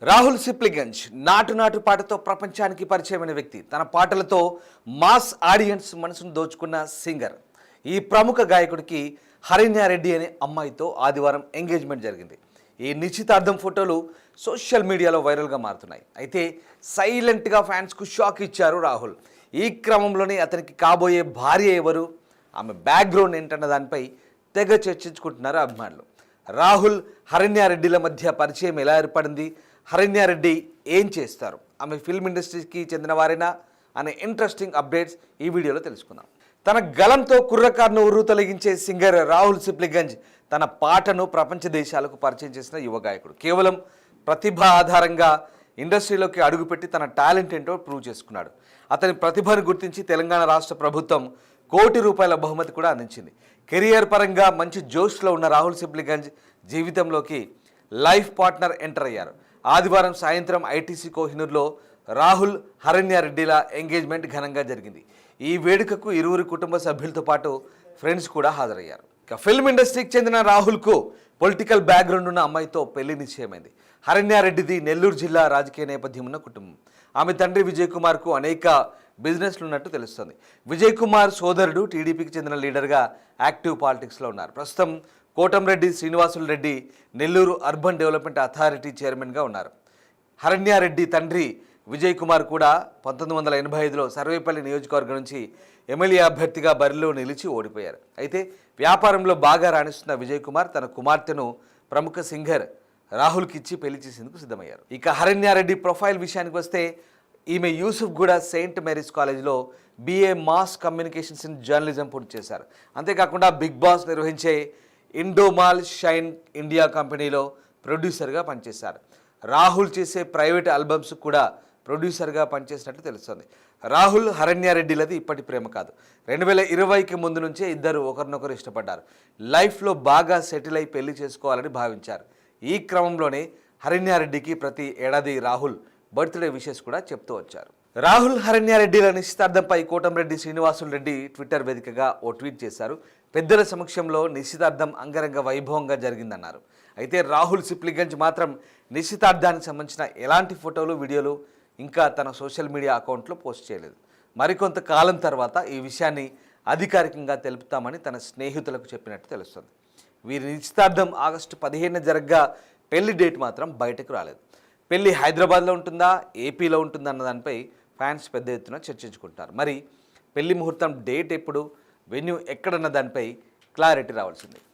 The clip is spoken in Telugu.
రాహుల్ సిప్లిగంజ్ నాటు పాటతో ప్రపంచానికి పరిచయమైన వ్యక్తి. తన పాటలతో మాస్ ఆడియన్స్ మనసును దోచుకున్న సింగర్. ఈ ప్రముఖ గాయకుడికి హరిణ్యారెడ్డి అనే అమ్మాయితో ఆదివారం ఎంగేజ్మెంట్ జరిగింది. ఈ నిశ్చితార్థం ఫోటోలు సోషల్ మీడియాలో వైరల్గా మారుతున్నాయి. అయితే సైలెంట్గా ఫ్యాన్స్కు షాక్ ఇచ్చారు రాహుల్. ఈ క్రమంలోనే అతనికి కాబోయే భార్య ఎవరు, ఆమె బ్యాక్గ్రౌండ్ ఏంటన్న దానిపై తెగ చర్చించుకుంటున్నారు అభిమానులు. రాహుల్ హరిణ్యారెడ్డిల మధ్య పరిచయం ఎలా ఏర్పడింది, హరిణ్యారెడ్డి ఏం చేస్తారు, ఆమె ఫిల్మ్ ఇండస్ట్రీకి చెందిన వారేనా అనే ఇంట్రెస్టింగ్ అప్డేట్స్ ఈ వీడియోలో తెలుసుకుందాం. తన గలంతో కుర్రకారును ఉర్రు తొలగించే సింగర్ రాహుల్ సిప్లిగంజ్ తన పాటను ప్రపంచ దేశాలకు పరిచయం చేసిన యువ గాయకుడు. కేవలం ప్రతిభ ఆధారంగా ఇండస్ట్రీలోకి అడుగుపెట్టి తన టాలెంట్ ఏంటో ప్రూవ్ చేసుకున్నాడు. అతని ప్రతిభను గుర్తించి తెలంగాణ రాష్ట్ర ప్రభుత్వం ₹1 కోటి బహుమతి కూడా అందించింది. కెరియర్ పరంగా మంచి జోష్లో ఉన్న రాహుల్ సిప్లిగంజ్ జీవితంలోకి లైఫ్ పార్ట్నర్ ఎంటర్ అయ్యారు. ఆదివారం సాయంత్రం ఐటీసీ కోహినూర్లో రాహుల్ హరిణ్యారెడ్డిల ఎంగేజ్మెంట్ ఘనంగా జరిగింది. ఈ వేడుకకు ఇరువురి కుటుంబ సభ్యులతో పాటు ఫ్రెండ్స్ కూడా హాజరయ్యారు. ఇక ఫిల్మ్ ఇండస్ట్రీకి చెందిన రాహుల్కు పొలిటికల్ బ్యాక్గ్రౌండ్ ఉన్న అమ్మాయితో పెళ్లి నిశ్చయమైంది. హరిణ్యారెడ్డిది నెల్లూరు జిల్లా రాజకీయ నేపథ్యం ఉన్న కుటుంబం. ఆమె తండ్రి విజయ్ కుమార్కు అనేక బిజినెస్లు ఉన్నట్టు తెలుస్తోంది. విజయ్ కుమార్ సోదరుడు టీడీపీకి చెందిన లీడర్గా యాక్టివ్ పాలిటిక్స్లో ఉన్నారు. ప్రస్తుతం Kotamreddy Srinivasulu Reddy Nellore urban development authority చైర్మన్గా ఉన్నారు. హరిణ్యారెడ్డి తండ్రి విజయ్ కుమార్ కూడా 1985లో సర్వేపల్లి నియోజకవర్గం నుంచి ఎమ్మెల్యే అభ్యర్థిగా బరిలో నిలిచి ఓడిపోయారు. అయితే వ్యాపారంలో బాగా రాణిస్తున్న విజయ్ కుమార్ తన కుమార్తెను ప్రముఖ సింగర్ రాహుల్కి ఇచ్చి పెళ్లి చేసేందుకు సిద్ధమయ్యారు. ఇక హరిణ్యారెడ్డి ప్రొఫైల్ విషయానికి వస్తే ఈమె యూసుఫ్గూడ సెయింట్ మేరీస్ కాలేజ్లో BA mass communications in journalism పూర్తి చేశారు. అంతేకాకుండా బిగ్ బాస్ నిర్వహించే ఇండోమాల్ షైన్ ఇండియా కంపెనీలో ప్రొడ్యూసర్గా పనిచేశారు. రాహుల్ చేసే ప్రైవేట్ ఆల్బమ్స్ కూడా ప్రొడ్యూసర్గా పనిచేసినట్టు తెలుస్తుంది. రాహుల్ హరిణ్యారెడ్డిలది ఇప్పటి ప్రేమ కాదు. 2020కి ముందు నుంచే ఇద్దరు ఒకరినొకరు ఇష్టపడ్డారు. లైఫ్లో బాగా సెటిల్ అయి పెళ్లి చేసుకోవాలని భావించారు. ఈ క్రమంలోనే హరిణ్యారెడ్డికి ప్రతి ఏడాది రాహుల్ బర్త్డే విషెస్ కూడా చెప్తూ వచ్చారు. రాహుల్ హరిణ్యారెడ్డిల నిశ్చితార్థంపై కోటంరెడ్డి శ్రీనివాసులు రెడ్డి ట్విట్టర్ వేదికగా ఓ ట్వీట్ చేశారు. పెద్దల సమక్షంలో నిశ్చితార్థం అంగరంగ వైభవంగా జరిగిందన్నారు. అయితే రాహుల్ సిప్లిగంజ్ మాత్రం నిశ్చితార్థానికి సంబంధించిన ఎలాంటి ఫోటోలు, వీడియోలు ఇంకా తన సోషల్ మీడియా అకౌంట్లో పోస్ట్ చేయలేదు. మరికొంత కాలం తర్వాత ఈ విషయాన్ని అధికారికంగా తెలుపుతామని తన స్నేహితులకు చెప్పినట్టు తెలుస్తుంది. వీరి నిశ్చితార్థం ఆగస్టు 15న జరగ్గా పెళ్లి డేట్ మాత్రం బయటకు రాలేదు. పెళ్లి హైదరాబాద్లో ఉంటుందా, ఏపీలో ఉంటుందా అన్న దానిపై ఫ్యాన్స్ పెద్ద ఎత్తున చర్చించుకుంటారు. మరి పెళ్లి ముహూర్తం డేట్ ఎప్పుడు, వెన్యూ ఎక్కడన్న దానిపై క్లారిటీ రావాల్సింది.